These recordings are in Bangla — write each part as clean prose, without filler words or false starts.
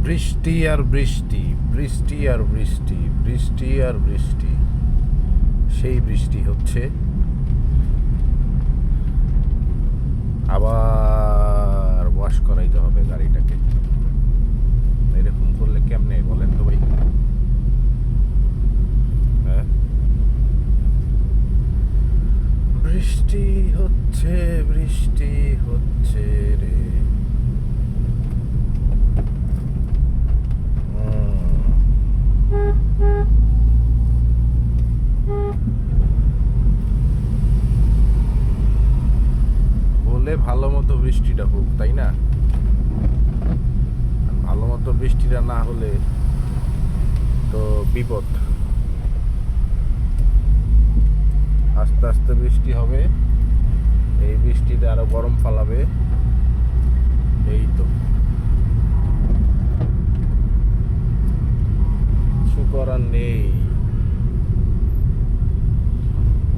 বৃষ্টি আর বৃষ্টি, বৃষ্টি আর বৃষ্টি, বৃষ্টি আর বৃষ্টি। সেই বৃষ্টি হচ্ছে, আবার ওয়াশ করাইতে হবে গাড়িটাকে। এরকম করলে কেমনে বলেন তো ভাই? হ্যাঁ, বৃষ্টি হচ্ছে, বৃষ্টি হচ্ছে রে। বলে ভালো মতো বৃষ্টিটা হোক, তাই না? ভালো মতো বৃষ্টিটা না হলে তো বিপদ। আস্তে আস্তে বৃষ্টি হবে, এই বৃষ্টিতে আরো গরম ফালাবে। এই তো কিছু করার নেই।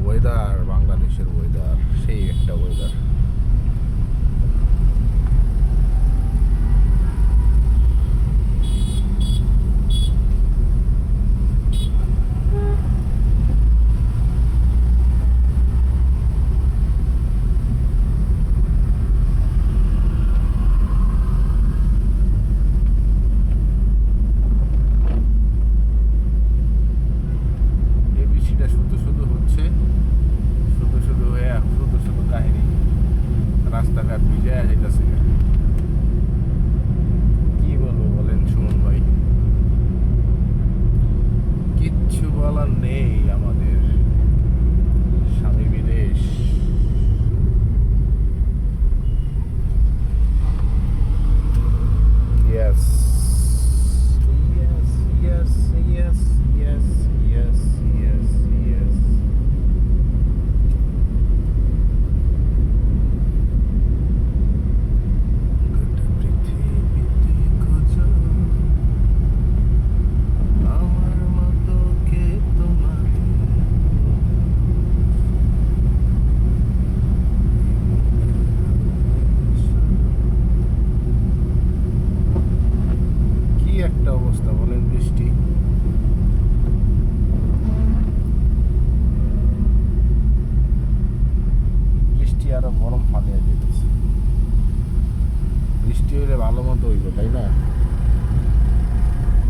ওয়েদার, বাংলাদেশের ওয়েদার সেই একটা ওয়েদার। রাস্তাঘাট ভিজে যাইতেছে। কি বলবো বলেন সুমন ভাই? কিচ্ছু বলার নেই আমাদের। স্বামী বিদেশ। Yes. Yes, yes, yes, yes, yes, yes, yes. একটা অবস্থা বলেন বৃষ্টি। বৃষ্টি আরো গরম ফালিয়ে দিতেছে। বৃষ্টি হইলে ভালো মতো হইব, তাই না?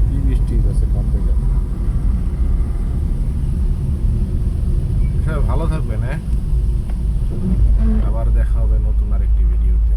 কি বৃষ্টি হইতেছে কম থেকে। ভালো থাকবেন, হ্যাঁ। আবার দেখা হবে নতুন আরেকটি ভিডিওতে।